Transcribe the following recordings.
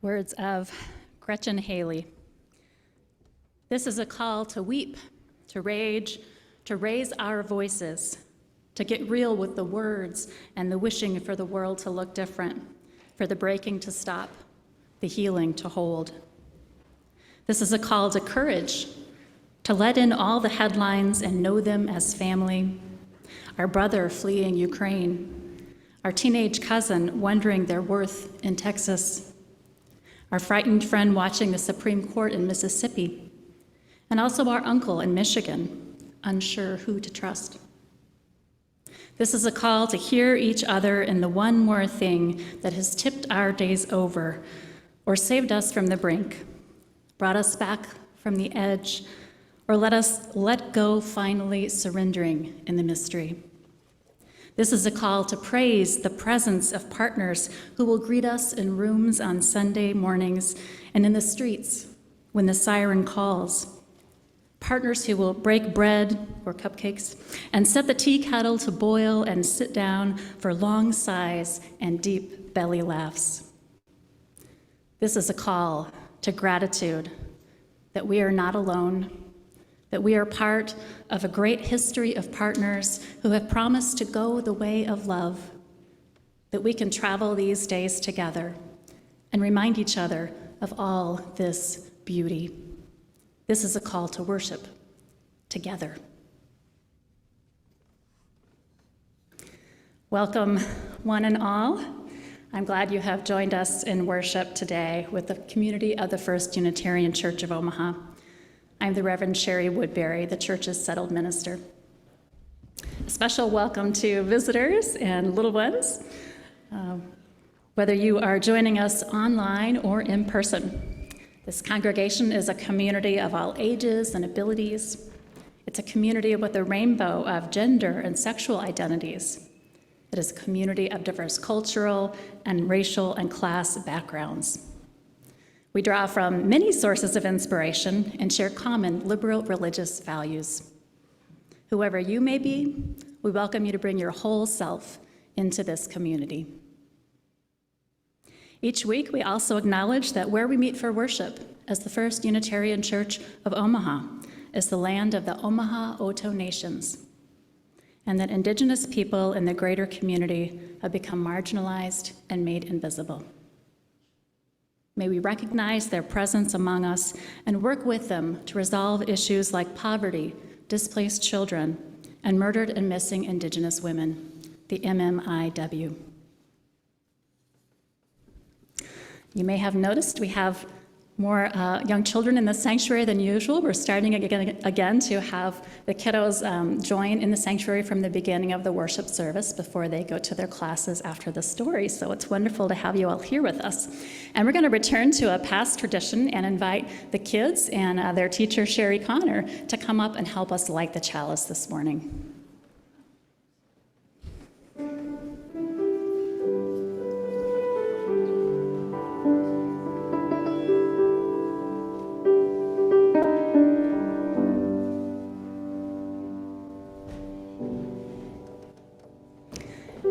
words of Gretchen Haley. This is a call to weep, to rage, to raise our voices, to get real with the words and the wishing for the world to look different, for the breaking to stop, the healing to hold. This is a call to courage, to let in all the headlines and know them as family. Our brother fleeing Ukraine, our teenage cousin wondering their worth in Texas, our frightened friend watching the Supreme Court in Mississippi, and also our uncle in Michigan, unsure who to trust. This is a call to hear each other in the one more thing that has tipped our days over or saved us from the brink, brought us back from the edge, or let us let go, finally surrendering in the mystery. This is a call to praise the presence of partners who will greet us in rooms on Sunday mornings and in the streets when the siren calls. Partners who will break bread or cupcakes and set the tea kettle to boil and sit down for long sighs and deep belly laughs. This is a call to gratitude that we are not alone, that we are part of a great history of partners who have promised to go the way of love, that we can travel these days together and remind each other of all this beauty. This is a call to worship together. Welcome, one and all. I'm glad you have joined us in worship today with the community of the First Unitarian Church of Omaha. I'm the Reverend Shari Woodbury, the church's settled minister. A special welcome to visitors and little ones, whether you are joining us online or in person. This congregation is a community of all ages and abilities. It's a community with a rainbow of gender and sexual identities. It is a community of diverse cultural and racial and class backgrounds. We draw from many sources of inspiration and share common liberal religious values. Whoever you may be, we welcome you to bring your whole self into this community. Each week, we also acknowledge that where we meet for worship as the First Unitarian Church of Omaha is the land of the Omaha Oto Nations, and that Indigenous people in the greater community have become marginalized and made invisible. May we recognize their presence among us and work with them to resolve issues like poverty, displaced children, and murdered and missing Indigenous women, the MMIW. You may have noticed we have more young children in the sanctuary than usual. We're starting again to have the kiddos join in the sanctuary from the beginning of the worship service before they go to their classes after the story. So it's wonderful to have you all here with us. And we're going to return to a past tradition and invite the kids and their teacher, Sherry Connor, to come up and help us light the chalice this morning.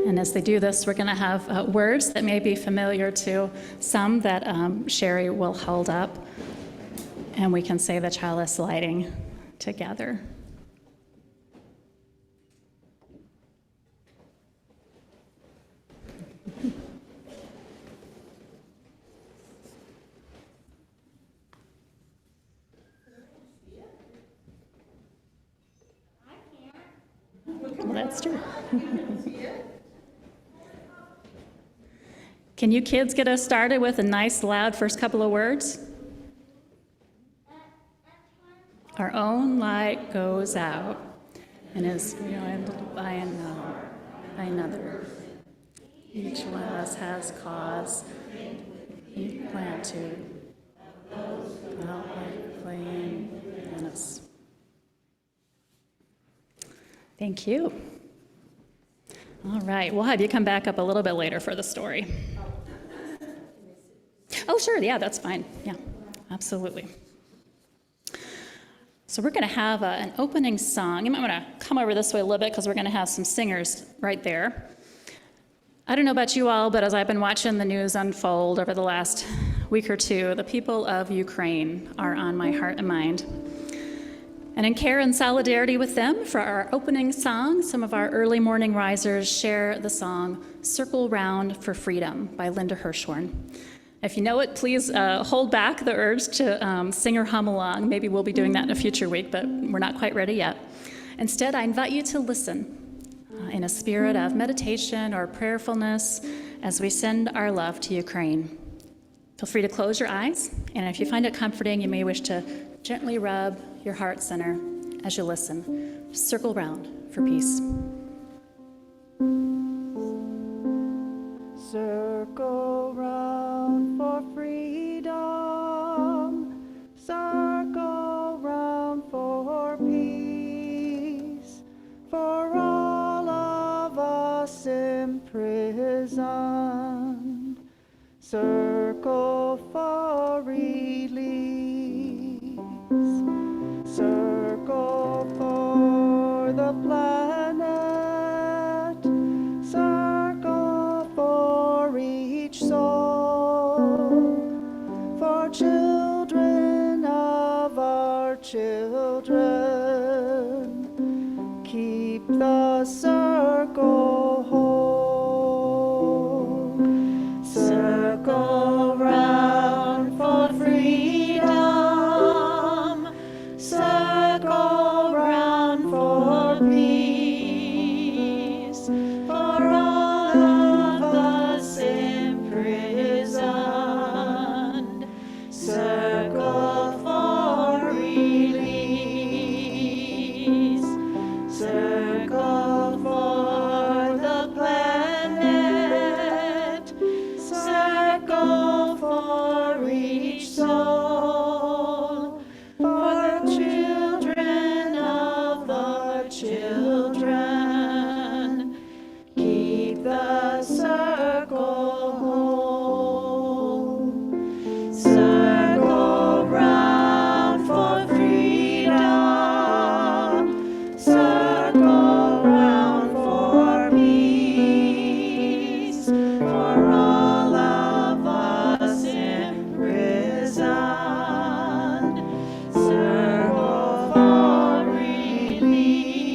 And as they do this, we're going to have words that may be familiar to some that Sherry will hold up, and we can say the chalice lighting together. Well, that's true. Can you kids get us started with a nice, loud first couple of words? Our own light goes out and is realized by another. Each one of us has cause, plan to flame in us. Thank you. All right, we'll have you come back up a little bit later for the story. Oh, sure, yeah, that's fine. Yeah, absolutely. So we're going to have an opening song. You might want to come over this way a little bit because we're going to have some singers right there. I don't know about you all, but as I've been watching the news unfold over the last week or two, the people of Ukraine are on my heart and mind. And in care and solidarity with them, for our opening song, some of our early morning risers share the song Circle Round for Freedom by Linda Hirschhorn. If you know it, please hold back the urge to sing or hum along. Maybe we'll be doing that in a future week, but we're not quite ready yet. Instead, I invite you to listen in a spirit of meditation or prayerfulness as we send our love to Ukraine. Feel free to close your eyes, and if you find it comforting, you may wish to gently rub your heart center as you listen. Circle round for peace. Circle round for freedom, circle round for peace, for all of us imprisoned. Circle for release, circle for the planet, circle for each soul, for children of our children. Keep the circle whole. Circle round for freedom, circle round for peace, for all of us imprisoned. Circle for release, circle for the planet, circle for each soul, for the children of the children. Keep the circle whole. Circle round for freedom, circle round for peace, for all of us imprisoned. Circle for release,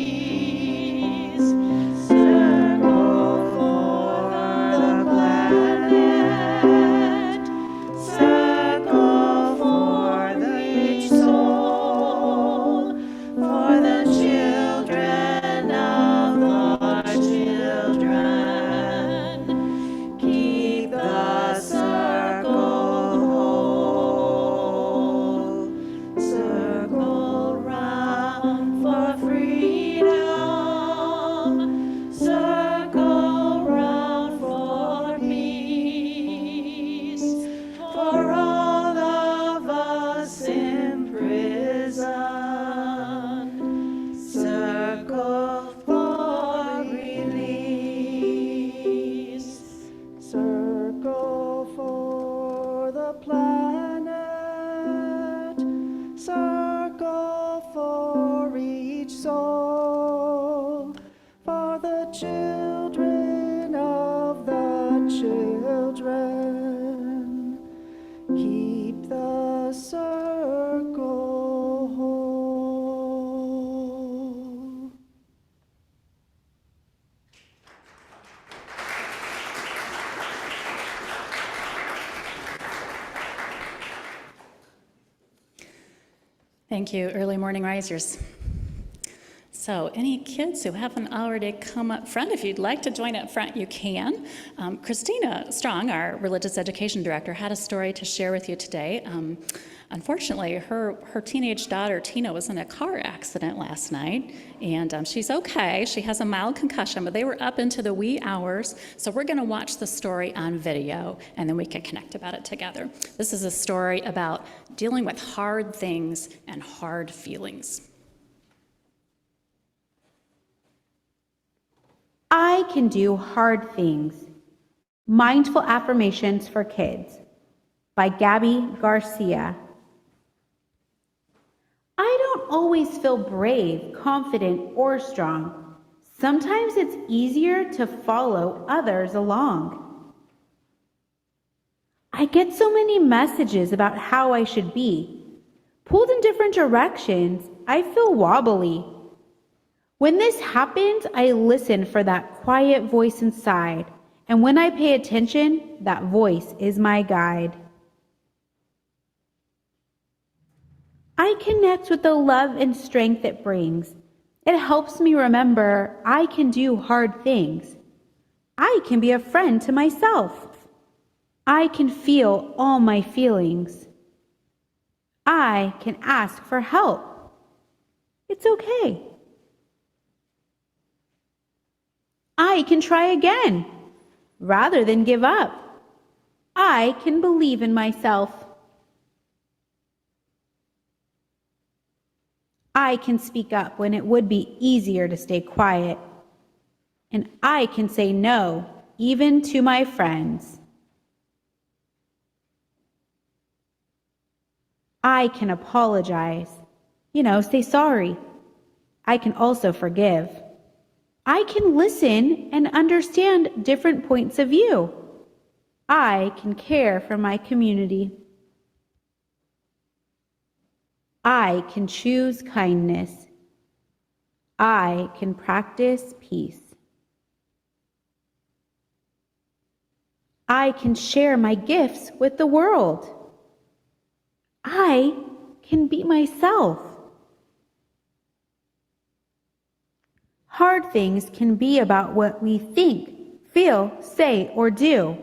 circle for the planet, circle for each soul, for the children of our children. Keep the circle whole. Circle round for freedom, circle round for peace, for all of us imprisoned. Circle for release, circle for the planet, circle for each soul, for the children of the children. Keep the circle whole. Thank you, early morning risers. So any kids who haven't already come up front, if you'd like to join up front, you can. Christina Strong, our religious education director, had a story to share with you today. Unfortunately, her teenage daughter, Tina, was in a car accident last night, and she's okay. She has a mild concussion, but they were up into the wee hours, so we're going to watch the story on video, and then we can connect about it together. This is a story about dealing with hard things and hard feelings. I can do hard things. Mindful Affirmations for Kids by Gabby Garcia. I don't always feel brave, confident, or strong. Sometimes it's easier to follow others along. I get so many messages about how I should be. Pulled in different directions, I feel wobbly. When this happens, I listen for that quiet voice inside, and when I pay attention, that voice is my guide. I connect with the love and strength it brings. It helps me remember I can do hard things. I can be a friend to myself. I can feel all my feelings. I can ask for help. It's okay. I can try again. Rather than give up, I can believe in myself. I can speak up when it would be easier to stay quiet. And I can say no, even to my friends. I can apologize. Say sorry. I can also forgive. I can listen and understand different points of view. I can care for my community. I can choose kindness. I can practice peace. I can share my gifts with the world. I can be myself. Hard things can be about what we think, feel, say, or do.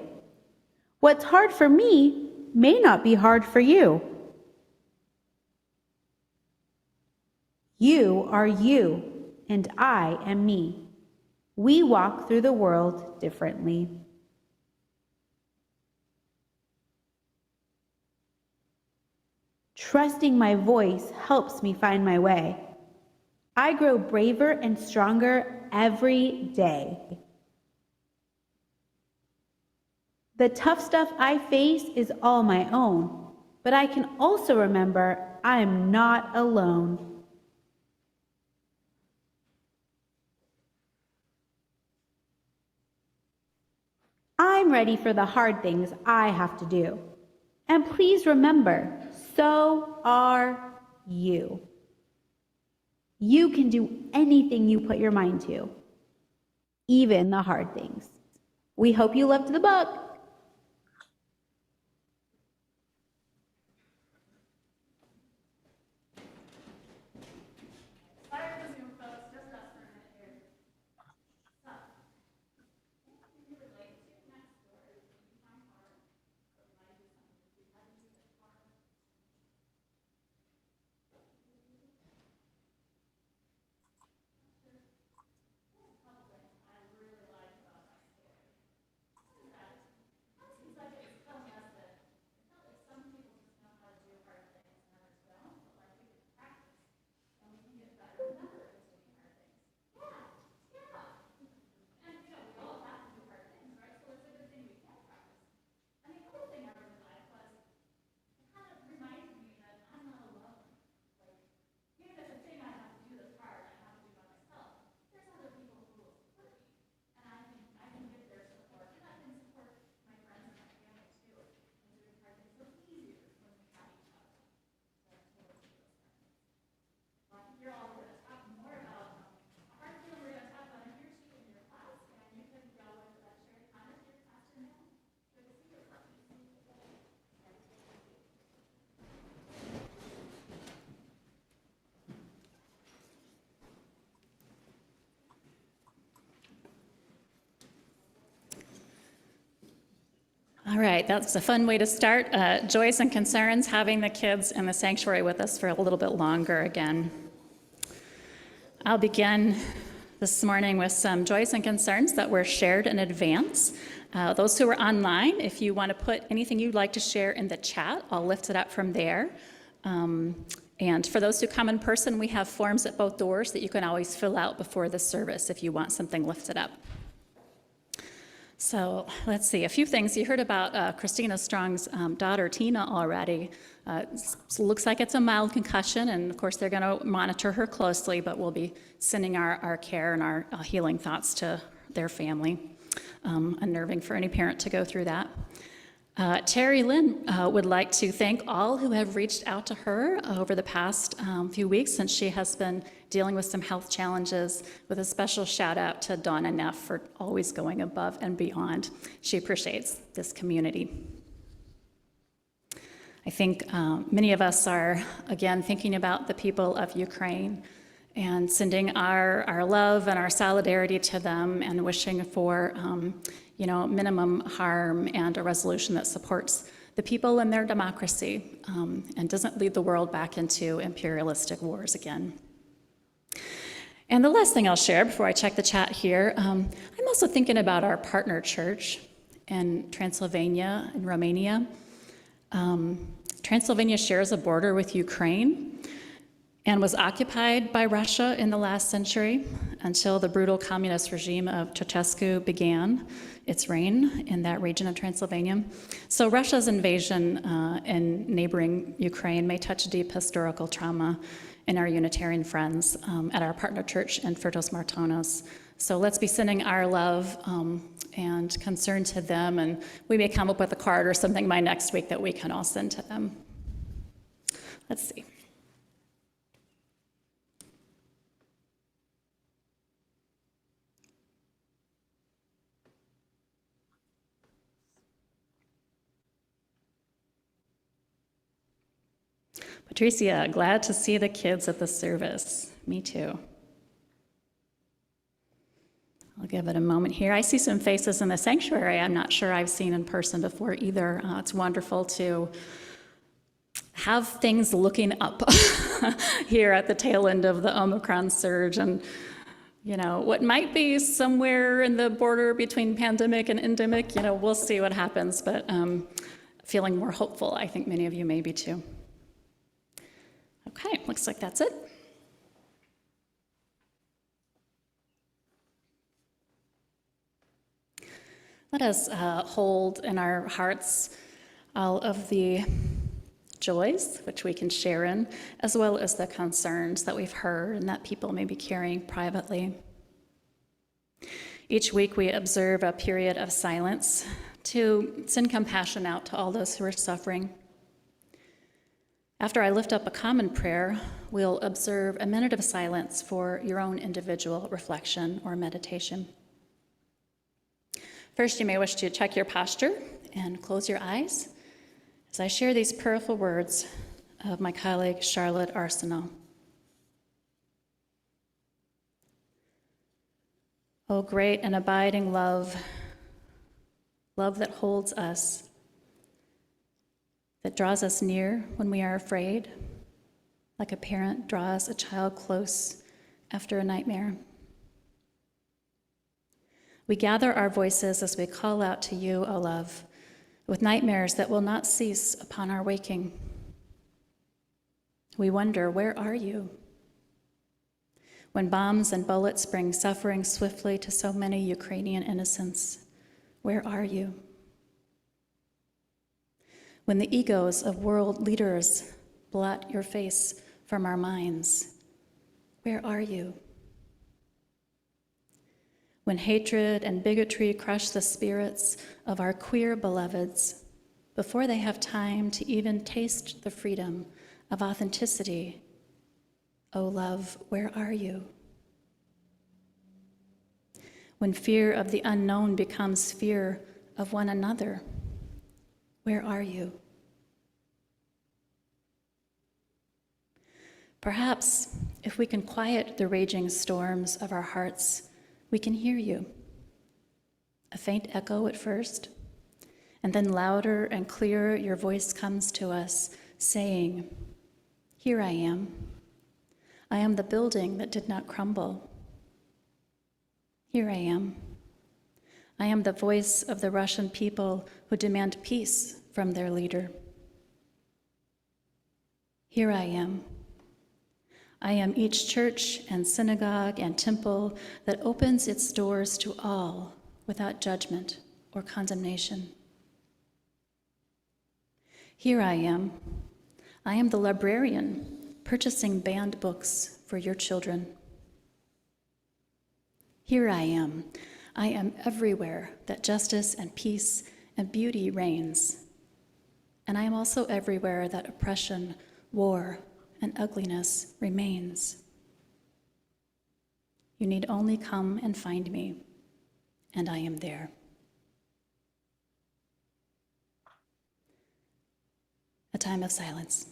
What's hard for me may not be hard for you. You are you, and I am me. We walk through the world differently. Trusting my voice helps me find my way. I grow braver and stronger every day. The tough stuff I face is all my own, but I can also remember I am not alone. I'm ready for the hard things I have to do. And please remember, so are you. You can do anything you put your mind to, even the hard things. We hope you loved the book. All right, that's a fun way to start. Joys and concerns, having the kids in the sanctuary with us for a little bit longer again. I'll begin this morning with some joys and concerns that were shared in advance. Those who are online, if you want to put anything you'd like to share in the chat, I'll lift it up from there. And for those who come in person, we have forms at both doors that you can always fill out before the service if you want something lifted up. So let's see, a few things. You heard about Christina Strong's daughter, Tina, already. Looks like it's a mild concussion, and of course they're going to monitor her closely, but we'll be sending our care and our healing thoughts to their family. Unnerving for any parent to go through that. Terry Lynn would like to thank all who have reached out to her over the past few weeks since she has been dealing with some health challenges, with a special shout out to Donna Neff for always going above and beyond. She appreciates this community. I think many of us are, again, thinking about the people of Ukraine and sending our love and our solidarity to them and wishing for minimum harm and a resolution that supports the people and their democracy and doesn't lead the world back into imperialistic wars again. And the last thing I'll share before I check the chat here, I'm also thinking about our partner church in Transylvania and Romania. Transylvania shares a border with Ukraine and was occupied by Russia in the last century until the brutal communist regime of Ceausescu began its reign in that region of Transylvania. So Russia's invasion in neighboring Ukraine may touch deep historical trauma in our Unitarian friends at our partner church in Fertos Martonos. So let's be sending our love and concern to them, and we may come up with a card or something by next week that we can all send to them. Let's see. Patricia, glad to see the kids at the service. Me too. I'll give it a moment here. I see some faces in the sanctuary I'm not sure I've seen in person before either. It's wonderful to have things looking up here at the tail end of the Omicron surge, and what might be somewhere in the border between pandemic and endemic, we'll see what happens, but feeling more hopeful. I think many of you may be too. Okay, looks like that's it. Let us hold in our hearts all of the joys which we can share in, as well as the concerns that we've heard and that people may be carrying privately. Each week we observe a period of silence to send compassion out to all those who are suffering. After I lift up a common prayer, we'll observe a minute of silence for your own individual reflection or meditation. First, you may wish to check your posture and close your eyes as I share these prayerful words of my colleague Charlotte Arsenault. O great and abiding love, love that holds us, that draws us near when we are afraid, like a parent draws a child close after a nightmare. We gather our voices as we call out to you, O love, with nightmares that will not cease upon our waking. We wonder, where are you? When bombs and bullets bring suffering swiftly to so many Ukrainian innocents, where are you? When the egos of world leaders blot your face from our minds, where are you? When hatred and bigotry crush the spirits of our queer beloveds before they have time to even taste the freedom of authenticity, O love, where are you? When fear of the unknown becomes fear of one another, where are you? Perhaps if we can quiet the raging storms of our hearts, we can hear you. A faint echo at first, and then louder and clearer your voice comes to us, saying, "Here I am. I am the building that did not crumble. Here I am. I am the voice of the Russian people who demand peace from their leader. Here I am. I am each church and synagogue and temple that opens its doors to all without judgment or condemnation. Here I am. I am the librarian purchasing banned books for your children. Here I am. I am everywhere that justice and peace and beauty reigns and I am also everywhere that oppression, war, and ugliness remains. You need only come and find me, and I am there. A time of silence.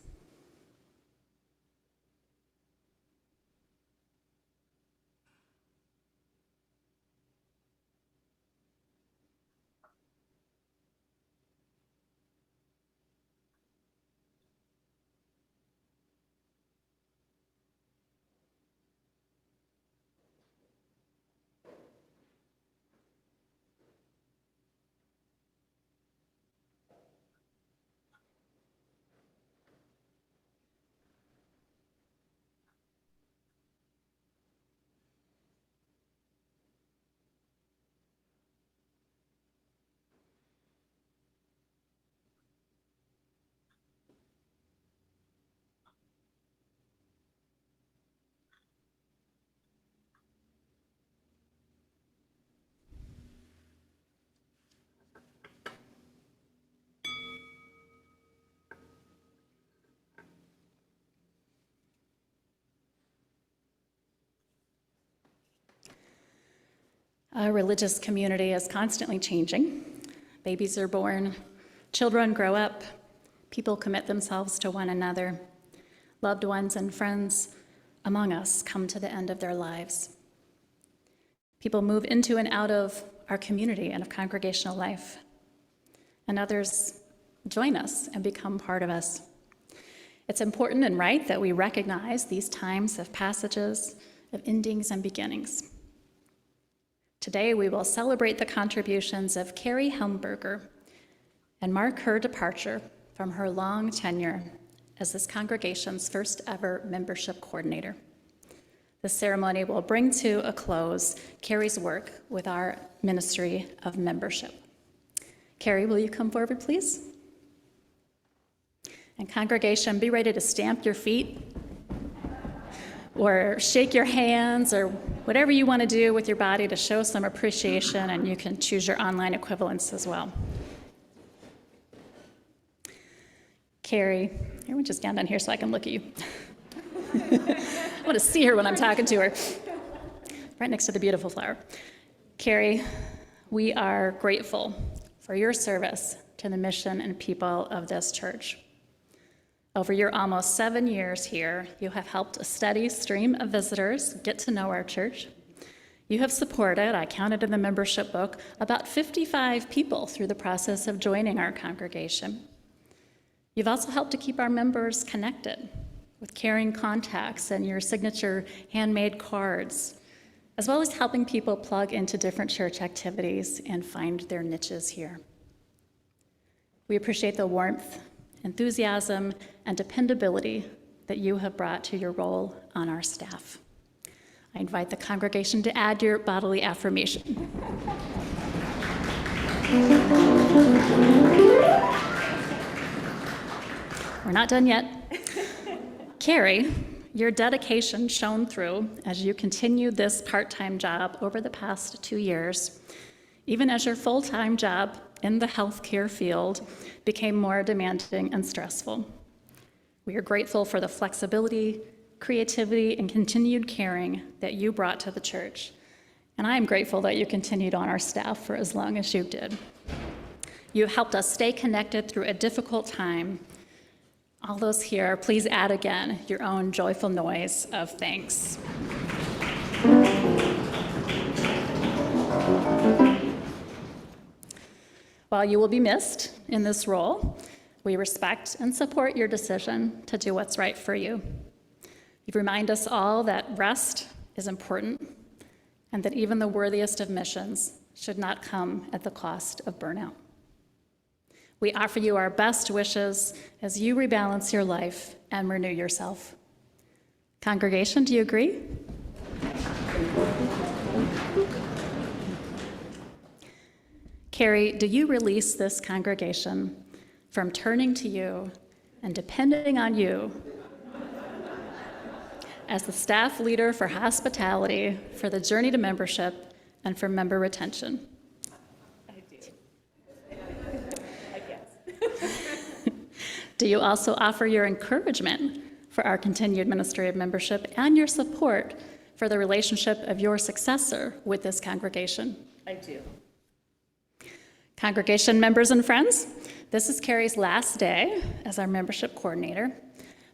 Our religious community is constantly changing. Babies are born, children grow up, people commit themselves to one another. Loved ones and friends among us come to the end of their lives. People move into and out of our community and of congregational life, and others join us and become part of us. It's important and right that we recognize these times of passages, of endings and beginnings. Today, we will celebrate the contributions of Carrie Helmberger and mark her departure from her long tenure as this congregation's first ever membership coordinator. The ceremony will bring to a close Carrie's work with our ministry of membership. Carrie, will you come forward, please? And congregation, be ready to stamp your feet or shake your hands or whatever you want to do with your body to show some appreciation, and you can choose your online equivalents as well. Carrie, here, we just stand down here so I can look at you. I want to see her when I'm talking to her. Right next to the beautiful flower. Carrie, we are grateful for your service to the mission and people of this church. Over your almost 7 years here, you have helped a steady stream of visitors get to know our church. You have supported, I counted in the membership book, about 55 people through the process of joining our congregation. You've also helped to keep our members connected with caring contacts and your signature handmade cards, as well as helping people plug into different church activities and find their niches here. We appreciate the warmth, enthusiasm, and dependability that you have brought to your role on our staff. I invite the congregation to add your bodily affirmation. We're not done yet. Carrie, your dedication shone through as you continued this part-time job over the past 2 years, even as your full-time job in the healthcare field became more demanding and stressful. We are grateful for the flexibility, creativity, and continued caring that you brought to the church. And I am grateful that you continued on our staff for as long as you did. You helped us stay connected through a difficult time. All those here, please add again your own joyful noise of thanks. While you will be missed in this role, we respect and support your decision to do what's right for you. You remind us all that rest is important and that even the worthiest of missions should not come at the cost of burnout. We offer you our best wishes as you rebalance your life and renew yourself. Congregation, do you agree? Carrie, do you release this congregation from turning to you and depending on you as the staff leader for hospitality, for the journey to membership, and for member retention? I do. I guess. Do you also offer your encouragement for our continued administrative membership and your support for the relationship of your successor with this congregation? I do. Congregation members and friends, this is Carrie's last day as our membership coordinator.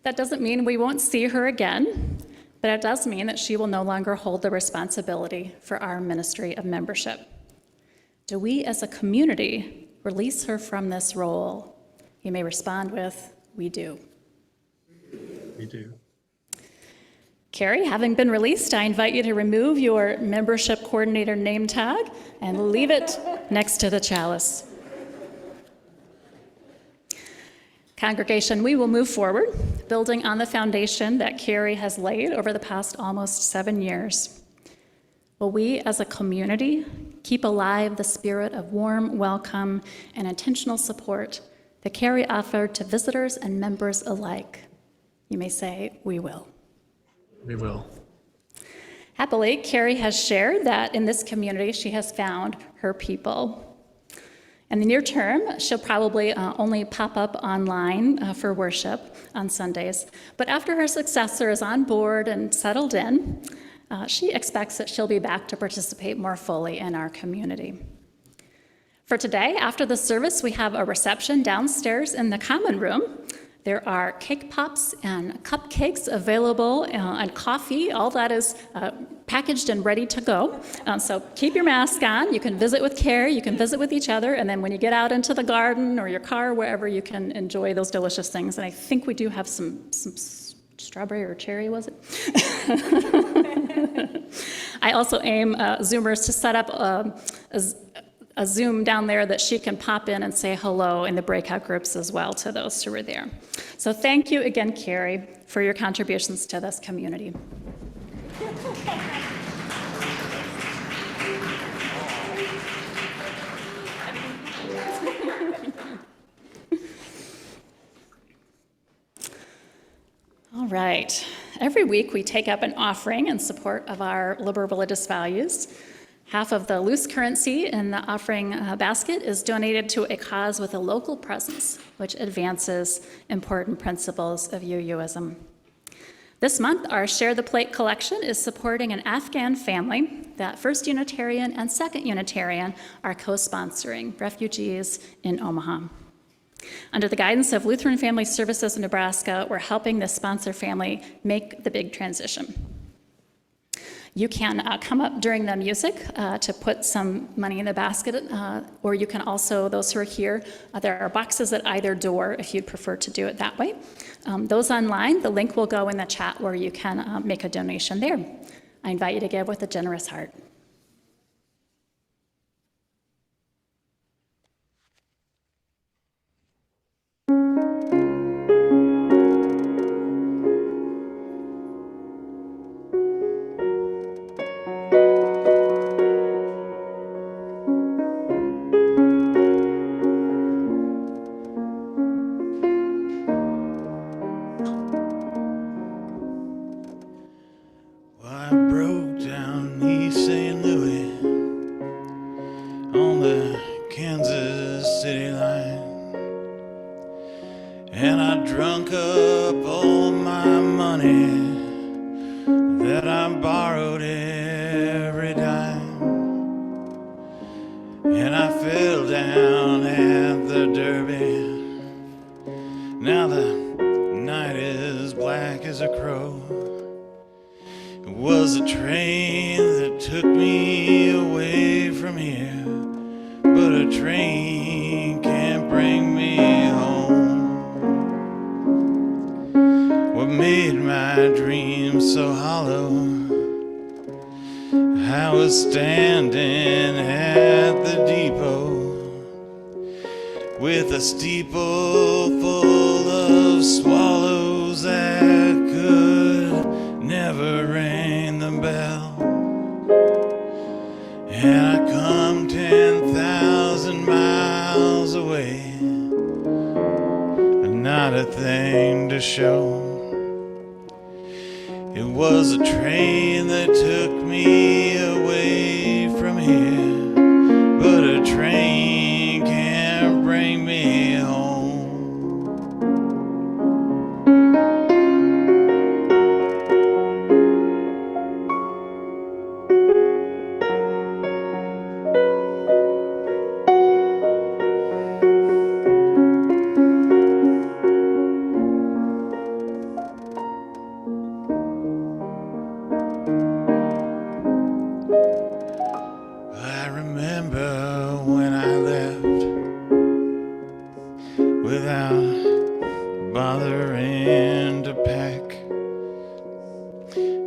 That doesn't mean we won't see her again, but it does mean that she will no longer hold the responsibility for our ministry of membership. Do we as a community release her from this role? You may respond with, "We do." We do. Carrie, having been released, I invite you to remove your membership coordinator name tag and leave it next to the chalice. Congregation, we will move forward, building on the foundation that Carrie has laid over the past almost 7 years. Will we as a community keep alive the spirit of warm welcome and intentional support that Carrie offered to visitors and members alike? You may say, "We will." We will. Happily, Carrie has shared that in this community she has found her people. In the near term, she'll probably only pop up online for worship on Sundays. But after her successor is on board and settled in, she expects that she'll be back to participate more fully in our community. For today, after the service, we have a reception downstairs in the common room. There are cake pops and cupcakes available and coffee. All that is packaged and ready to go. So keep your mask on. You can visit with Carrie. You can visit with each other. And then when you get out into the garden or your car, wherever, you can enjoy those delicious things. And I think we do have some strawberry or cherry, was it? I also aim Zoomers to set up a Zoom down there that she can pop in and say hello in the breakout groups as well to those who are there. So thank you again, Carrie, for your contributions to this community. All right. Every week we take up an offering in support of our liberal religious values. Half of the loose currency in the offering basket is donated to a cause with a local presence, which advances important principles of UUism. This month, our Share the Plate collection is supporting an Afghan family that First Unitarian and Second Unitarian are co-sponsoring, refugees in Omaha. Under the guidance of Lutheran Family Services in Nebraska, we're helping this sponsor family make the big transition. You can come up during the music to put some money in the basket, or you can also, those who are here, there are boxes at either door if you'd prefer to do it that way. Those online, the link will go in the chat where you can make a donation there. I invite you to give with a generous heart.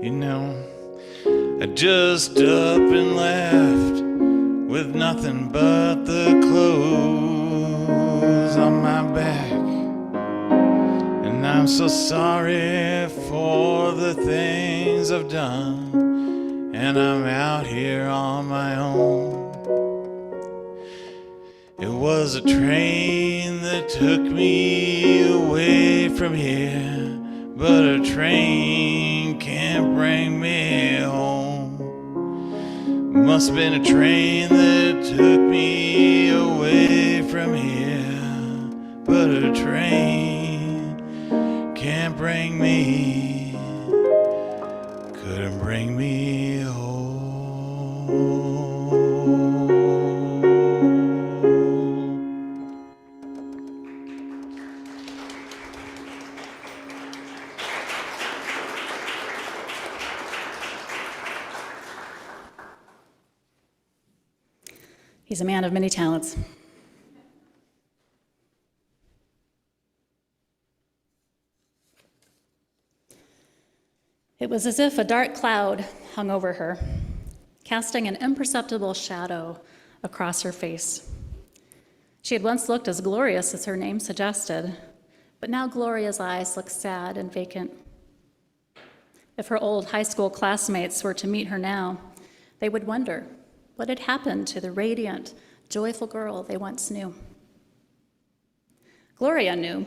You know, I just up and left with nothing but the clothes on my back. And I'm so sorry for the things I've done, and I'm out here on my own. It was a train that took me away from here, but a train can't bring me home. Must have been a train that took me away from here, but a train can't bring me, couldn't bring me home. He's a man of many talents. It was as if a dark cloud hung over her, casting an imperceptible shadow across her face. She had once looked as glorious as her name suggested, but now Gloria's eyes looked sad and vacant. If her old high school classmates were to meet her now, they would wonder what had happened to the radiant, joyful girl they once knew. Gloria knew,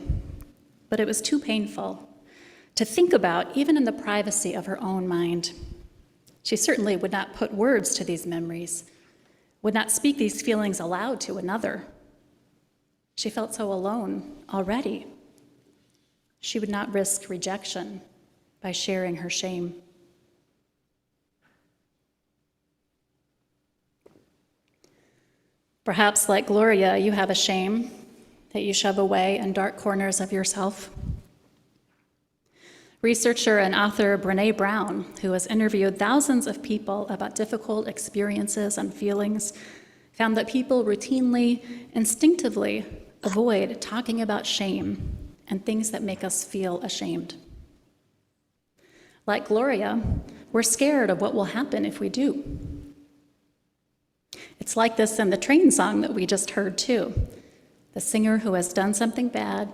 but it was too painful to think about, even in the privacy of her own mind. She certainly would not put words to these memories, would not speak these feelings aloud to another. She felt so alone already. She would not risk rejection by sharing her shame. Perhaps, like Gloria, you have a shame that you shove away in dark corners of yourself. Researcher and author Brené Brown, who has interviewed thousands of people about difficult experiences and feelings, found that people routinely, instinctively avoid talking about shame and things that make us feel ashamed. Like Gloria, we're scared of what will happen if we do. It's like this in the train song that we just heard, too. The singer who has done something bad,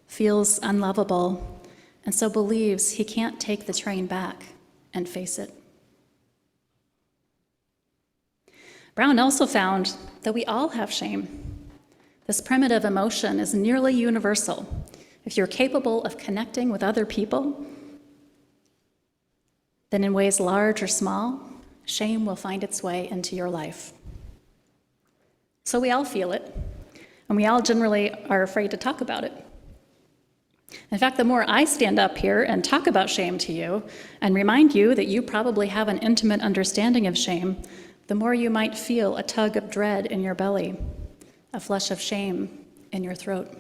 feels unlovable, and so believes he can't take the train back and face it. Brown also found that we all have shame. This primitive emotion is nearly universal. If you're capable of connecting with other people, then in ways large or small, shame will find its way into your life. So we all feel it, and we all generally are afraid to talk about it. In fact, the more I stand up here and talk about shame to you and remind you that you probably have an intimate understanding of shame, the more you might feel a tug of dread in your belly, a flush of shame in your throat.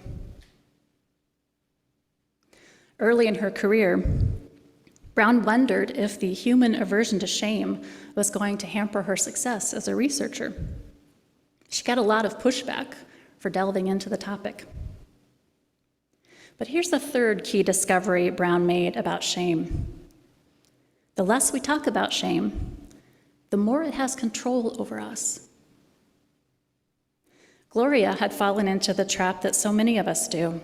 Early in her career, Brown wondered if the human aversion to shame was going to hamper her success as a researcher. She got a lot of pushback for delving into the topic. But here's the third key discovery Brown made about shame. The less we talk about shame, the more it has control over us. Gloria had fallen into the trap that so many of us do.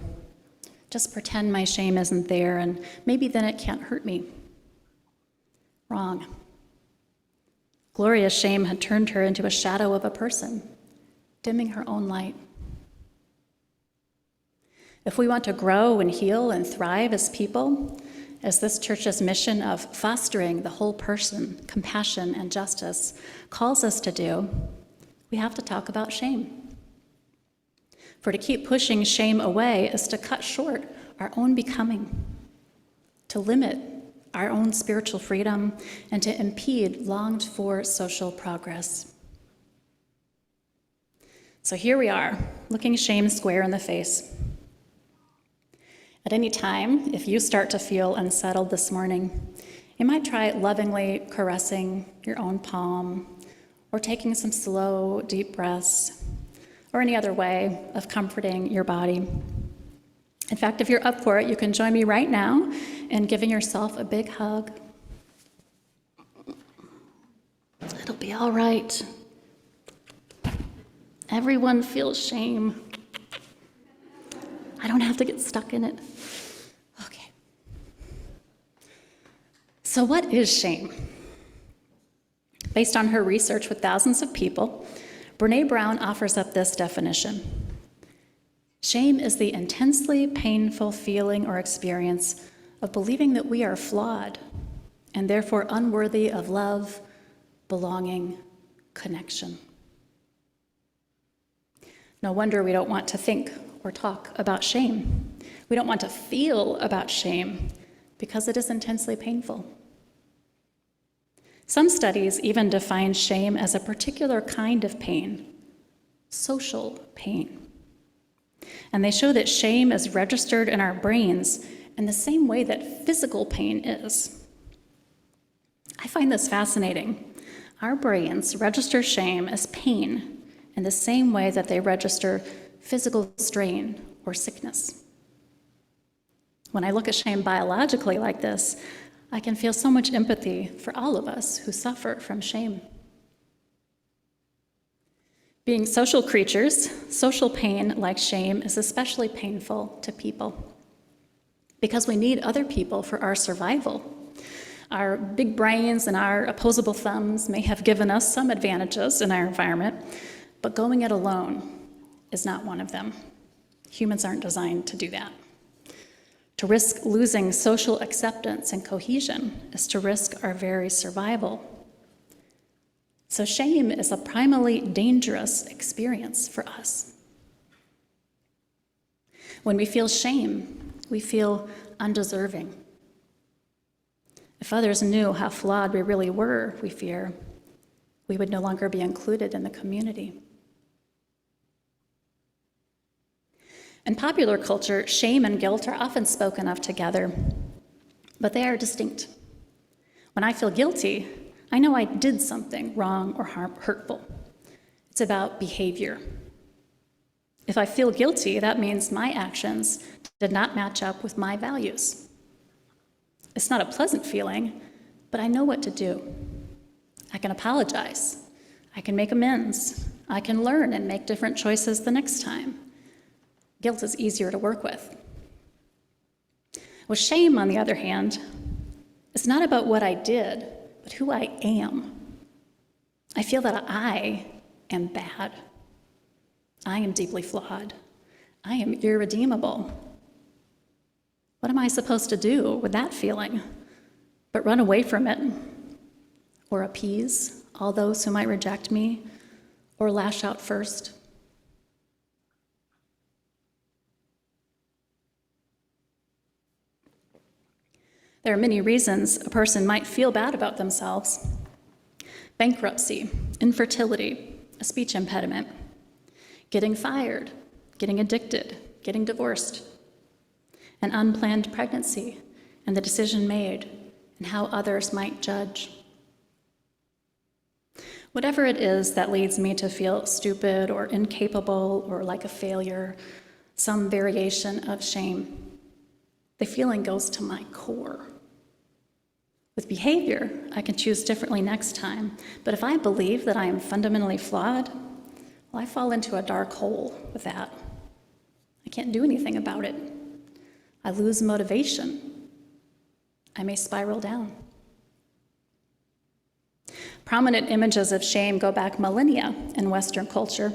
Just pretend my shame isn't there, and maybe then it can't hurt me. Wrong. Gloria's shame had turned her into a shadow of a person, dimming her own light. If we want to grow and heal and thrive as people, as this church's mission of fostering the whole person, compassion and justice calls us to do, we have to talk about shame. For to keep pushing shame away is to cut short our own becoming, to limit our own spiritual freedom, and to impede longed-for social progress. So here we are, looking shame square in the face. At any time, if you start to feel unsettled this morning, you might try lovingly caressing your own palm, or taking some slow, deep breaths, or any other way of comforting your body. In fact, if you're up for it, you can join me right now in giving yourself a big hug be all right. Everyone feels shame. I don't have to get stuck in it. Okay. So what is shame? Based on her research with thousands of people, Brené Brown offers up this definition. Shame is the intensely painful feeling or experience of believing that we are flawed and therefore unworthy of love, belonging, connection. No wonder we don't want to think or talk about shame. We don't want to feel about shame because it is intensely painful. Some studies even define shame as a particular kind of pain, social pain. And they show that shame is registered in our brains in the same way that physical pain is. I find this fascinating. Our brains register shame as pain in the same way that they register physical strain or sickness. When I look at shame biologically like this, I can feel so much empathy for all of us who suffer from shame. Being social creatures, social pain like shame is especially painful to people because we need other people for our survival. Our big brains and our opposable thumbs may have given us some advantages in our environment, but going it alone is not one of them. Humans aren't designed to do that. To risk losing social acceptance and cohesion is to risk our very survival. So shame is a primally dangerous experience for us. When we feel shame, we feel undeserving. If others knew how flawed we really were, we fear, we would no longer be included in the community. In popular culture, shame and guilt are often spoken of together, but they are distinct. When I feel guilty, I know I did something wrong or hurtful. It's about behavior. If I feel guilty, that means my actions did not match up with my values. It's not a pleasant feeling, but I know what to do. I can apologize. I can make amends. I can learn and make different choices the next time. Guilt is easier to work with. With shame, on the other hand, it's not about what I did, but who I am. I feel that I am bad. I am deeply flawed. I am irredeemable. What am I supposed to do with that feeling but run away from it or appease all those who might reject me or lash out first? There are many reasons a person might feel bad about themselves. Bankruptcy, infertility, a speech impediment, getting fired, getting addicted, getting divorced, an unplanned pregnancy, and the decision made, and how others might judge. Whatever it is that leads me to feel stupid or incapable or like a failure, some variation of shame, the feeling goes to my core. With behavior, I can choose differently next time, but if I believe that I am fundamentally flawed, well, I fall into a dark hole with that. I can't do anything about it. I lose motivation. I may spiral down. Prominent images of shame go back millennia in Western culture,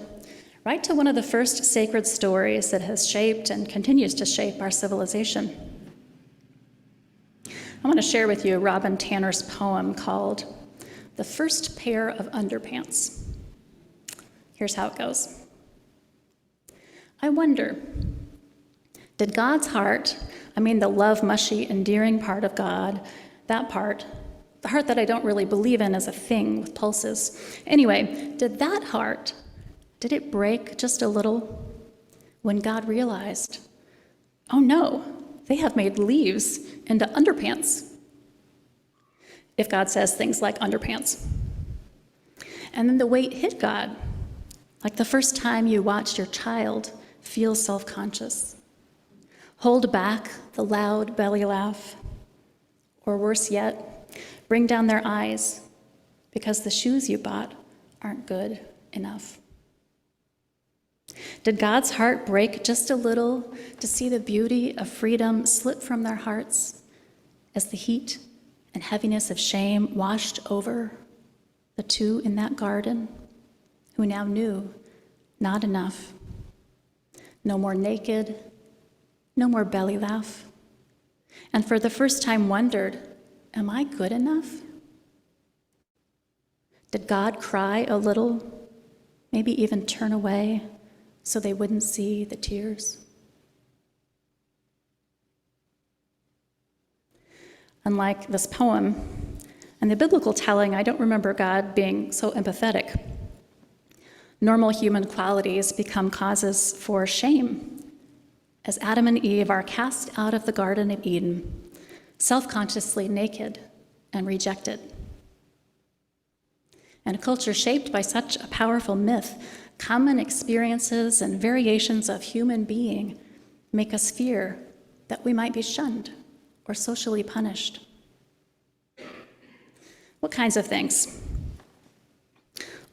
right to one of the first sacred stories that has shaped and continues to shape our civilization. I want to share with you Robin Tanner's poem called "The First Pair of Underpants." Here's how it goes. I wonder, did God's heart, the love, mushy, endearing part of God, that part, the heart that I don't really believe in as a thing with pulses. Anyway, did that heart, did it break just a little when God realized, oh no, they have made leaves into underpants? If God says things like underpants. And then the weight hit God, like the first time you watched your child feel self-conscious. Hold back the loud belly laugh, or worse yet, bring down their eyes because the shoes you bought aren't good enough? Did God's heart break just a little to see the beauty of freedom slip from their hearts as the heat and heaviness of shame washed over the two in that garden who now knew not enough? No more naked, no more belly laugh, and for the first time wondered, am I good enough? Did God cry a little, maybe even turn away so they wouldn't see the tears? Unlike this poem and the biblical telling, I don't remember God being so empathetic. Normal human qualities become causes for shame as Adam and Eve are cast out of the Garden of Eden, self-consciously naked and rejected. In a culture shaped by such a powerful myth, common experiences and variations of human being make us fear that we might be shunned or socially punished. What kinds of things?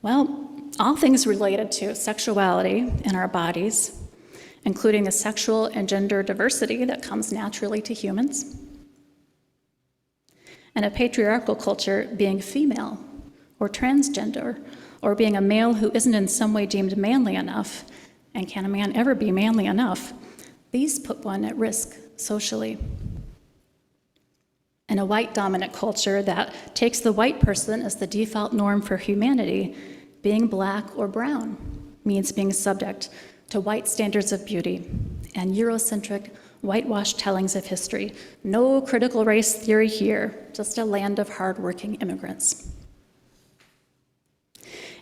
Well, all things related to sexuality in our bodies, including the sexual and gender diversity that comes naturally to humans. And a patriarchal culture, being female or transgender, or being a male who isn't in some way deemed manly enough, and can a man ever be manly enough? These put one at risk socially. In a white dominant culture that takes the white person as the default norm for humanity, being black or brown means being subject to white standards of beauty and Eurocentric, whitewashed tellings of history. No critical race theory here, just a land of hardworking immigrants.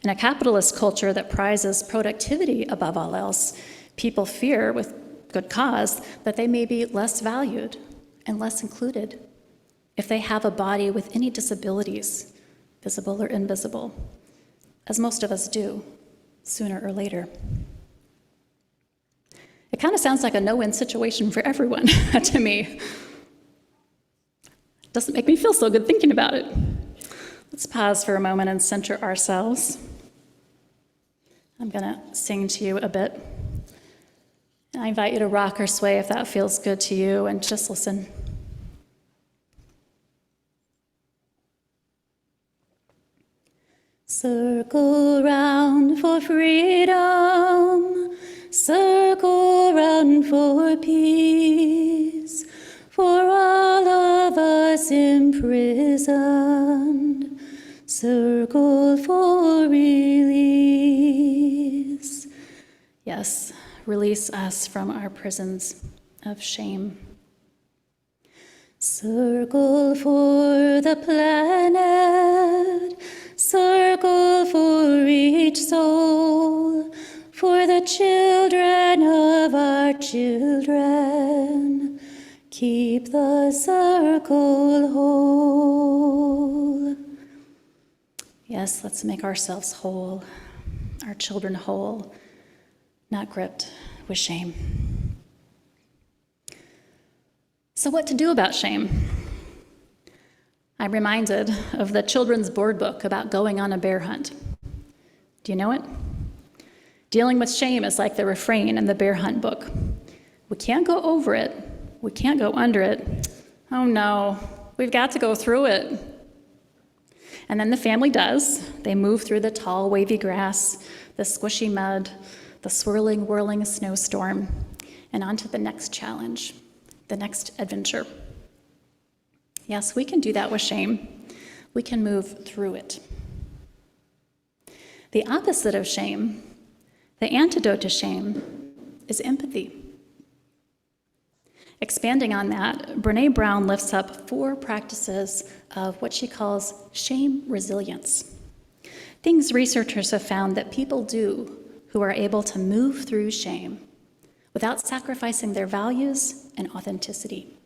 In a capitalist culture that prizes productivity above all else, people fear, with good cause, that they may be less valued and less included if they have a body with any disabilities, visible or invisible, as most of us do, sooner or later. It kind of sounds like a no-win situation for everyone to me. Doesn't make me feel so good thinking about it. Let's pause for a moment and center ourselves. I'm going to sing to you a bit. I invite you to rock or sway if that feels good to you, and just listen. Circle round for freedom, circle round for peace, for all of us imprisoned, circle for release. Yes, release us from our prisons of shame. Circle for the planet, circle for each soul, for the children of our children. Keep the circle whole. Yes, let's make ourselves whole, our children whole, not gripped with shame. So what to do about shame? I'm reminded of the children's board book about going on a bear hunt. Do you know it? Dealing with shame is like the refrain in the bear hunt book. We can't go over it. We can't go under it. Oh no, we've got to go through it. And then the family does. They move through the tall, wavy grass, the squishy mud, the swirling, whirling snowstorm, and on to the next challenge, the next adventure. Yes, we can do that with shame. We can move through it. The opposite of shame, the antidote to shame, is empathy. Expanding on that, Brené Brown lifts up 4 practices of what she calls shame resilience. Things researchers have found that people do who are able to move through shame without sacrificing their values and authenticity.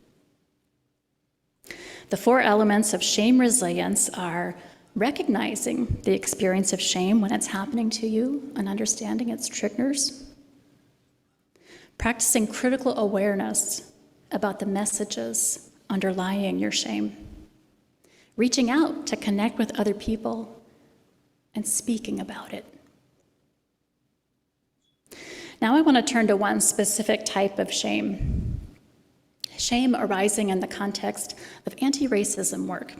The 4 elements of shame resilience are recognizing the experience of shame when it's happening to you and understanding its triggers, practicing critical awareness about the messages underlying your shame, reaching out to connect with other people and speaking about it. Now I want to turn to one specific type of shame. Shame arising in the context of anti-racism work.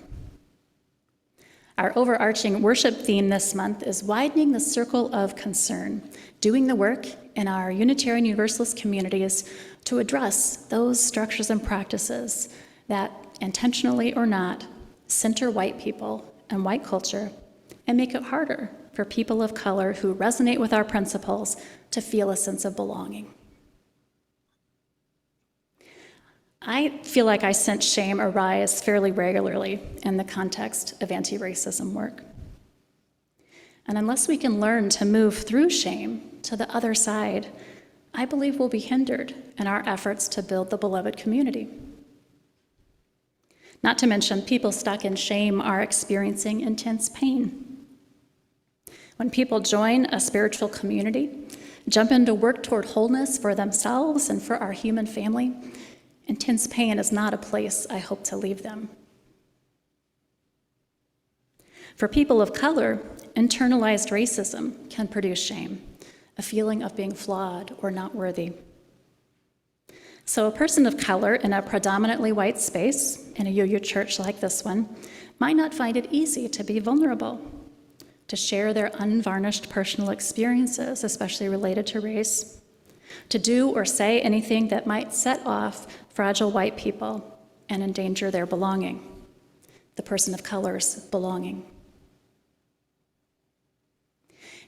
Our overarching worship theme this month is widening the circle of concern, doing the work in our Unitarian Universalist communities to address those structures and practices that, intentionally or not, center white people and white culture and make it harder for people of color who resonate with our principles to feel a sense of belonging. I feel like I sense shame arise fairly regularly in the context of anti-racism work. And unless we can learn to move through shame to the other side, I believe we'll be hindered in our efforts to build the beloved community. Not to mention, people stuck in shame are experiencing intense pain. When people join a spiritual community, jump into work toward wholeness for themselves and for our human family, intense pain is not a place I hope to leave them. For people of color, internalized racism can produce shame, a feeling of being flawed or not worthy. So a person of color in a predominantly white space, in a UU church like this one, might not find it easy to be vulnerable, to share their unvarnished personal experiences, especially related to race, to do or say anything that might set off fragile white people and endanger their belonging, the person of color's belonging.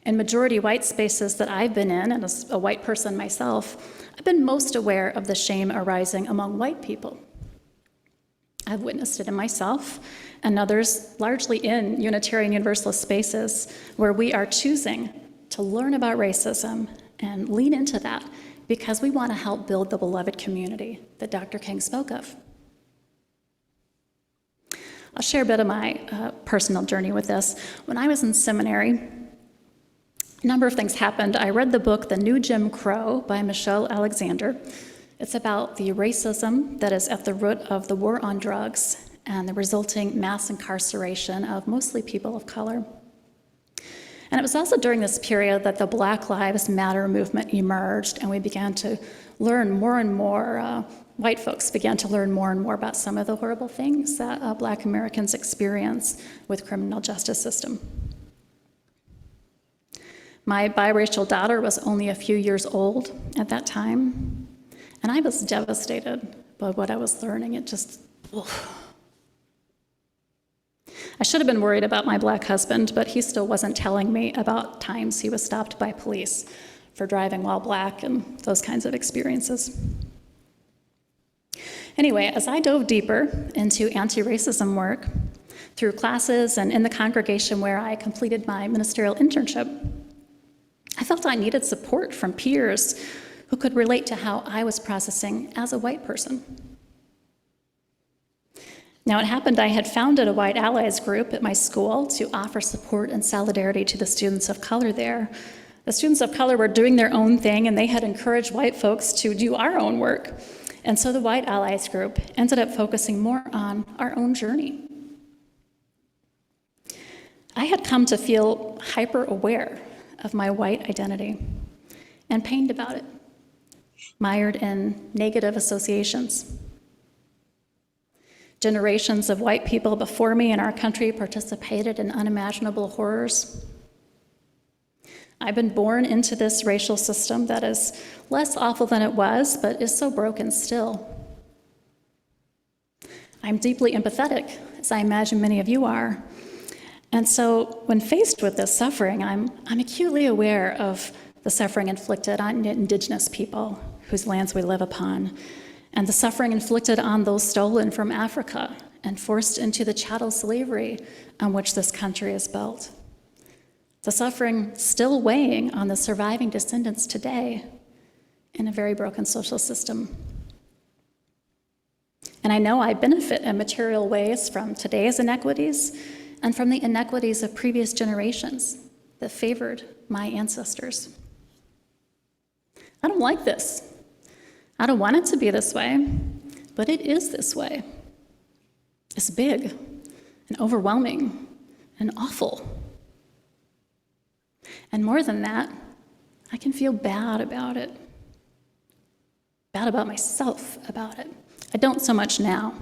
In majority white spaces that I've been in, and as a white person myself, I've been most aware of the shame arising among white people. I've witnessed it in myself and others, largely in Unitarian Universalist spaces, where we are choosing to learn about racism and lean into that because we want to help build the beloved community that Dr. King spoke of. I'll share a bit of my personal journey with this. When I was in seminary, a number of things happened. I read the book, The New Jim Crow by Michelle Alexander. It's about the racism that is at the root of the war on drugs and the resulting mass incarceration of mostly people of color. And it was also during this period that the Black Lives Matter movement emerged, and we began to learn more and more, white folks began to learn more and more about some of the horrible things that Black Americans experience with criminal justice system. My biracial daughter was only a few years old at that time, and I was devastated by what I was learning. It just, I should have been worried about my Black husband, but he still wasn't telling me about times he was stopped by police for driving while Black and those kinds of experiences. Anyway, as I dove deeper into anti-racism work through classes and in the congregation where I completed my ministerial internship, I felt I needed support from peers who could relate to how I was processing as a white person. Now, it happened I had founded a White Allies group at my school to offer support and solidarity to the students of color there. The students of color were doing their own thing, and they had encouraged white folks to do our own work. And so the White Allies group ended up focusing more on our own journey. I had come to feel hyper-aware of my white identity and pained about it, mired in negative associations. Generations of white people before me in our country participated in unimaginable horrors. I've been born into this racial system that is less awful than it was, but is so broken still. I'm deeply empathetic, as I imagine many of you are. And so when faced with this suffering, I'm acutely aware of the suffering inflicted on Indigenous people whose lands we live upon, and the suffering inflicted on those stolen from Africa and forced into the chattel slavery on which this country is built. The suffering still weighing on the surviving descendants today in a very broken social system. And I know I benefit in material ways from today's inequities and from the inequities of previous generations that favored my ancestors. I don't like this. I don't want it to be this way, but it is this way. It's big and overwhelming and awful. And more than that, I can feel bad about it. Bad about myself about it. I don't so much now.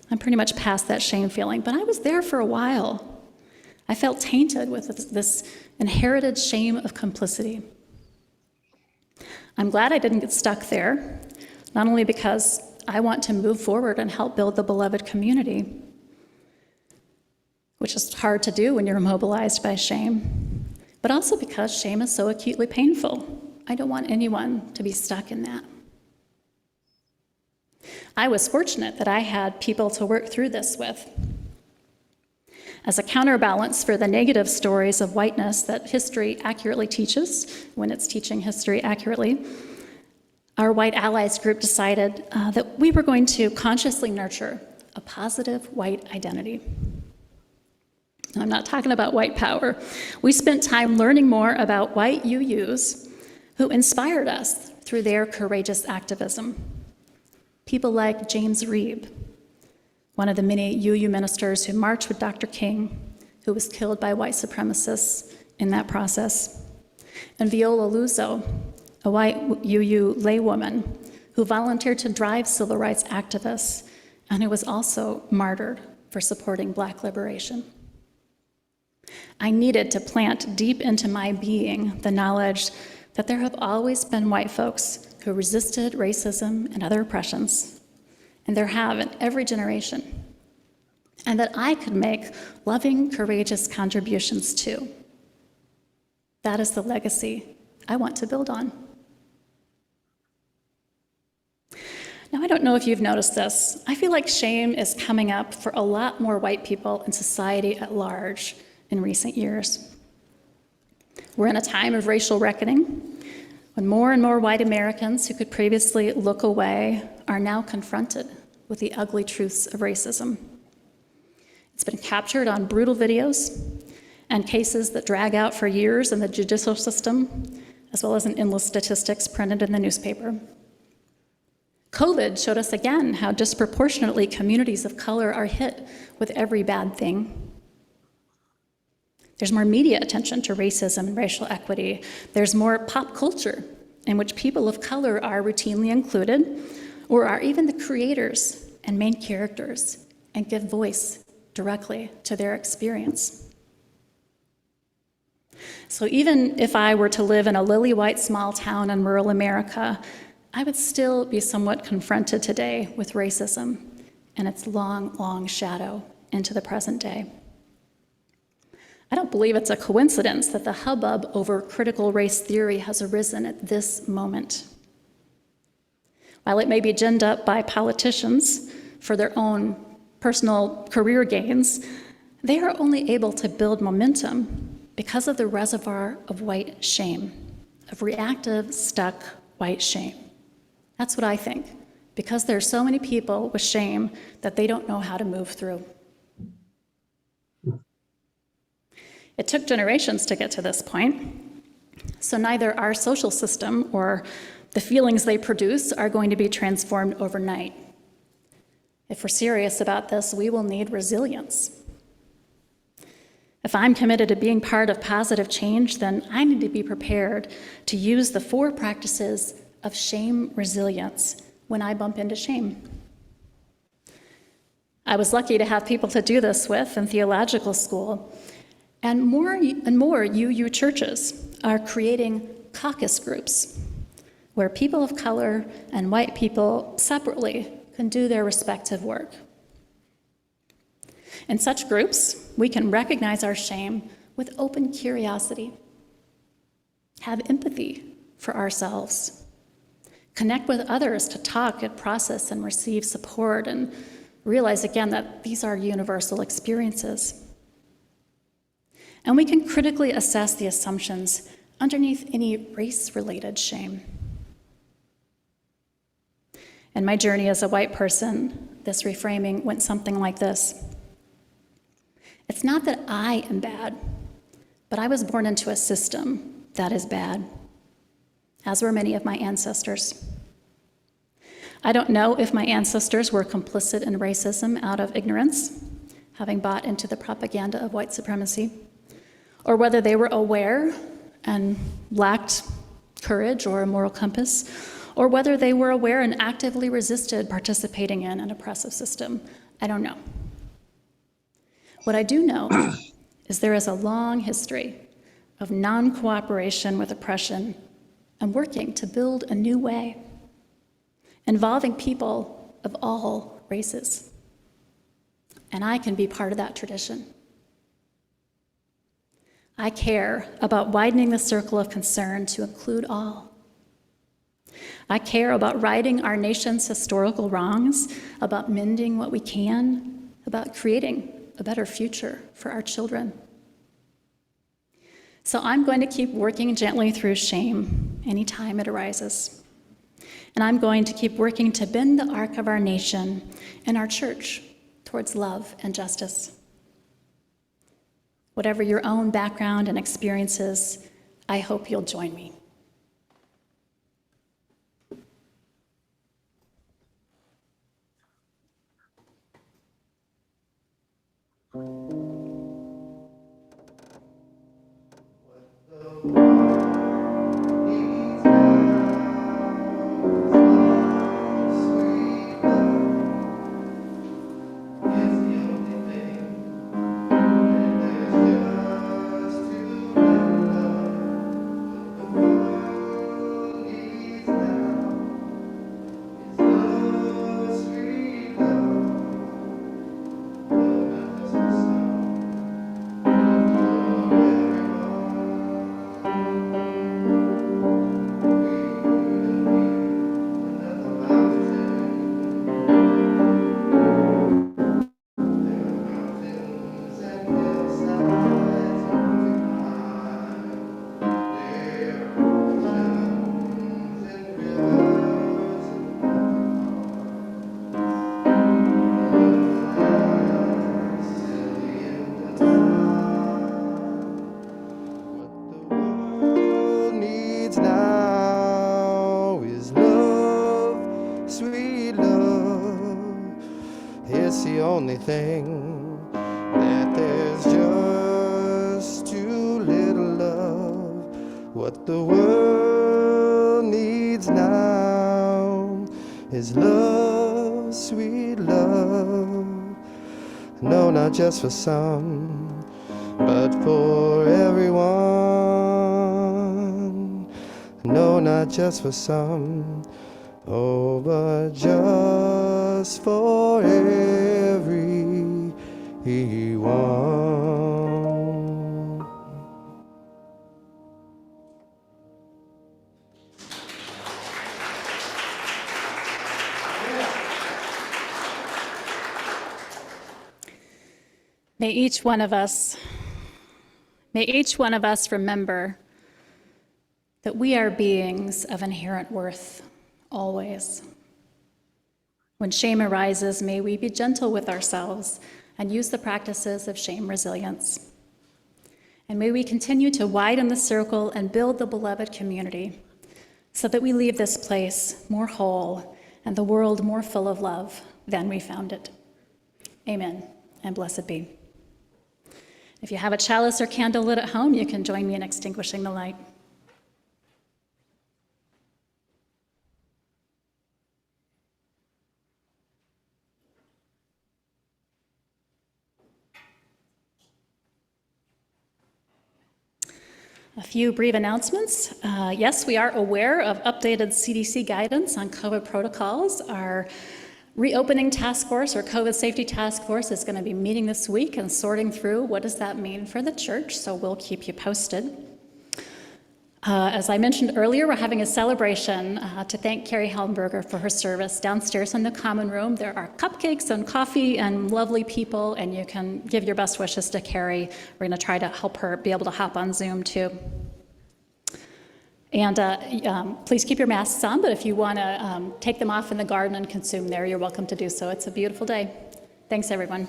I'm pretty much past that shame feeling, but I was there for a while. I felt tainted with this inherited shame of complicity. I'm glad I didn't get stuck there, not only because I want to move forward and help build the beloved community, which is hard to do when you're immobilized by shame, but also because shame is so acutely painful. I don't want anyone to be stuck in that. I was fortunate that I had people to work through this with. As a counterbalance for the negative stories of whiteness that history accurately teaches, when it's teaching history accurately, our White Allies group decided that we were going to consciously nurture a positive white identity. I'm not talking about white power. We spent time learning more about white UUs who inspired us through their courageous activism. People like James Reeb, one of the many UU ministers who marched with Dr. King, who was killed by white supremacists in that process, and Viola Luzo, a white UU laywoman who volunteered to drive civil rights activists and who was also martyred for supporting Black liberation. I needed to plant deep into my being the knowledge that there have always been white folks who resisted racism and other oppressions, and there have in every generation, and that I could make loving, courageous contributions too. That is the legacy I want to build on. Now, I don't know if you've noticed this. I feel like shame is coming up for a lot more white people in society at large in recent years. We're in a time of racial reckoning, when more and more white Americans who could previously look away are now confronted with the ugly truths of racism. It's been captured on brutal videos and cases that drag out for years in the judicial system, as well as in endless statistics printed in the newspaper. COVID showed us again how disproportionately communities of color are hit with every bad thing. There's more media attention to racism and racial equity. There's more pop culture in which people of color are routinely included or are even the creators and main characters and give voice directly to their experience. So even if I were to live in a lily-white small town in rural America, I would still be somewhat confronted today with racism and its long, long shadow into the present day. I don't believe it's a coincidence that the hubbub over critical race theory has arisen at this moment. While it may be ginned up by politicians for their own personal career gains, they are only able to build momentum because of the reservoir of white shame, of reactive, stuck white shame. That's what I think, because there are so many people with shame that they don't know how to move through. It took generations to get to this point, so neither our social system or the feelings they produce are going to be transformed overnight. If we're serious about this, we will need resilience. If I'm committed to being part of positive change, then I need to be prepared to use the 4 practices of shame resilience when I bump into shame. I was lucky to have people to do this with in theological school. And more UU churches are creating caucus groups where people of color and white people separately can do their respective work. In such groups, we can recognize our shame with open curiosity, have empathy for ourselves, connect with others to talk and process and receive support, and realize again that these are universal experiences. And we can critically assess the assumptions underneath any race-related shame. In my journey as a white person, this reframing went something like this. It's not that I am bad, but I was born into a system that is bad, as were many of my ancestors. I don't know if my ancestors were complicit in racism out of ignorance, having bought into the propaganda of white supremacy, or whether they were aware and lacked courage or a moral compass, or whether they were aware and actively resisted participating in an oppressive system. I don't know. What I do know is there is a long history of non-cooperation with oppression and working to build a new way, involving people of all races. And I can be part of that tradition. I care about widening the circle of concern to include all. I care about righting our nation's historical wrongs, about mending what we can, about creating a better future for our children. So I'm going to keep working gently through shame anytime it arises. And I'm going to keep working to bend the arc of our nation and our church towards love and justice. Whatever your own background and experiences, I hope you'll join me. Only thing that there's just too little love. What the world needs now is love, sweet love. No, not just for some, but for everyone. No, not just for some, oh, but just for everyone. May each one of us remember that we are beings of inherent worth, always. When shame arises, may we be gentle with ourselves and use the practices of shame resilience. And may we continue to widen the circle and build the beloved community so that we leave this place more whole and the world more full of love than we found it. Amen, and blessed be. If you have a chalice or candle lit at home, you can join me in extinguishing the light. A few brief announcements. Yes, we are aware of updated CDC guidance on COVID protocols. Our reopening task force or COVID safety task force is going to be meeting this week and sorting through what does that mean for the church, so we'll keep you posted. As I mentioned earlier, we're having a celebration to thank Carrie Hellenberger for her service. Downstairs in the common room, there are cupcakes and coffee and lovely people, and you can give your best wishes to Carrie. We're going to try to help her be able to hop on Zoom too. And please keep your masks on, but if you want to take them off in the garden and consume there, you're welcome to do so. It's a beautiful day. Thanks, everyone.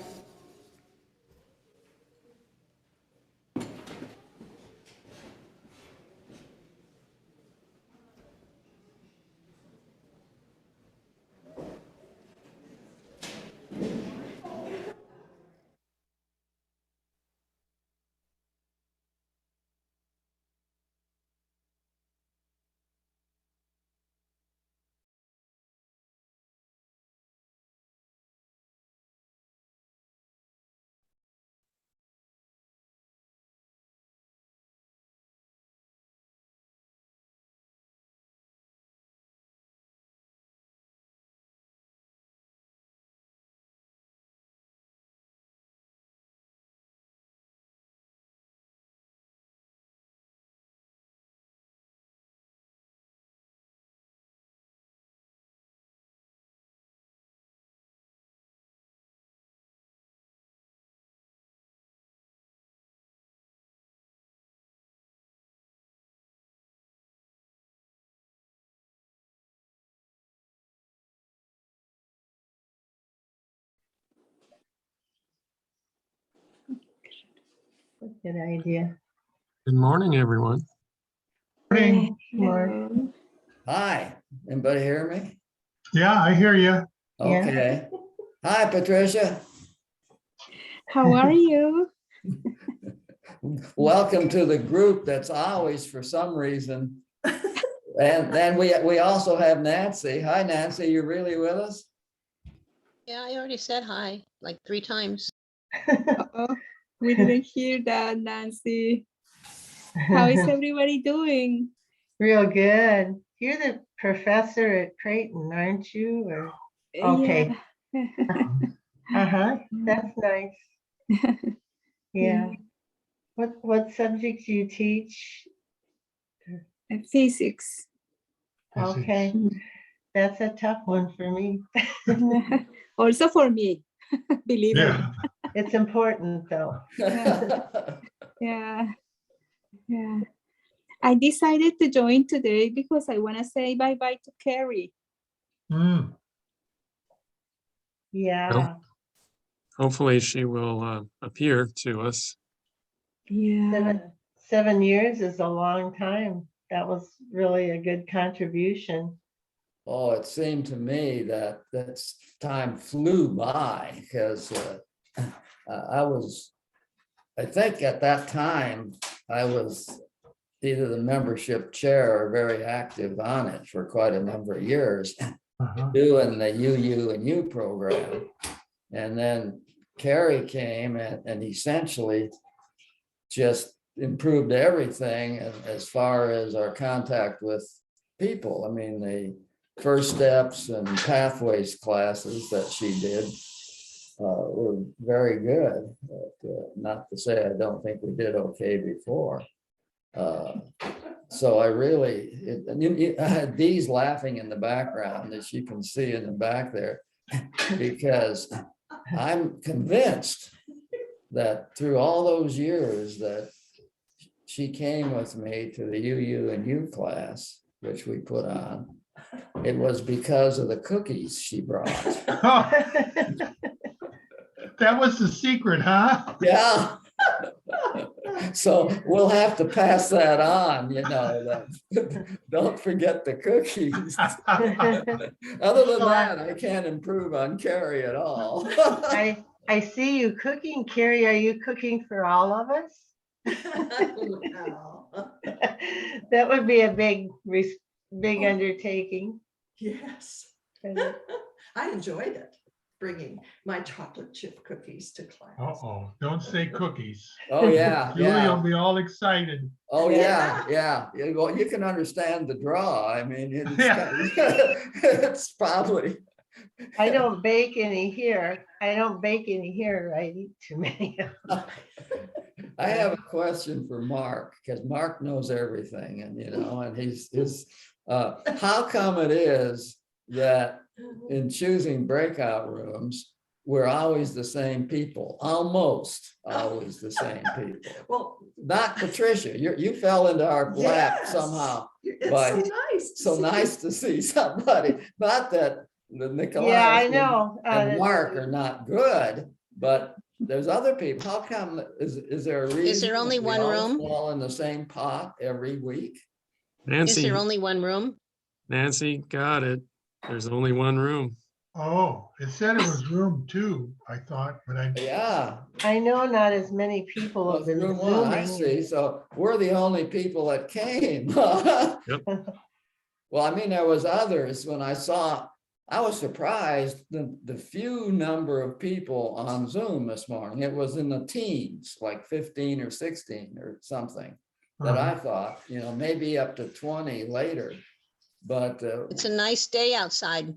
Good idea. Good morning, everyone. Morning. Mark. Hi, anybody hear me? Yeah, I hear you. Yeah. Okay. Hi, Patricia. How are you? Welcome to the group that's always, for some reason. And then we also have Nancy. Hi, Nancy, you really with us? Yeah, I already said hi like 3 times. Oh, we didn't hear that, Nancy. How is everybody doing? Real good. You're the professor at Creighton, aren't you? Or okay. Yeah. Uh-huh. That's nice. Yeah. What subjects do you teach? And physics. Okay. That's a tough one for me. Also for me, believe me. Yeah. It's important though. Yeah. Yeah. I decided to join today because I want to say bye-bye to Carrie. Mm. Yeah. Hopefully she will appear to us. Yeah. 7 years is a long time. That was really a good contribution. Oh, it seemed to me that time flew by because I think at that time, I was either the membership chair or very active on it for quite a number of years, Uh-huh. doing the UU and U program. And then Carrie came and essentially just improved everything as far as our contact with people. I mean, the first steps and pathways classes that she did were very good. But, not to say I don't think we did okay before. So I really, I had Dee's laughing in the background, as you can see in the back there, because I'm convinced that through all those years that she came with me to the UU and U class, which we put on, it was because of the cookies she brought. That was the secret, huh? Yeah. So we'll have to pass that on, don't forget the cookies. Other than that, I can't improve on Carrie at all. I see you cooking. Carrie, are you cooking for all of us? No. That would be a big undertaking. Yes. And I enjoyed it, bringing my chocolate chip cookies to class. Uh-oh, don't say cookies. Oh, yeah, Julie will yeah. be all excited. Oh, yeah, yeah. Well, you can understand the draw. I mean, it's probably. I don't bake any here. I eat too many. I have a question for Mark, because Mark knows everything, and he's how come it is that in choosing breakout rooms, we're always the same people, almost always the same people. Well, not Patricia, you fell into our lap somehow. It's so nice. To see somebody, not that the Nikolai I know. and Mark are not good, but there's other people. How come, is there a reason? Is there only we one all room? Fall in the same pot every week? Is there Nancy, only one room? Nancy got it. There's only one room. Oh, it said it was room 2, I thought, but Yeah. I know not as many people have been Room 1, I Zooming. see. So we're the only people that came. Well, I mean, there was others when I was surprised the few number of people on Zoom this morning. It was in the teens, like 15 or 16 or something, that I thought, maybe up to 20 later. But It's a nice day outside.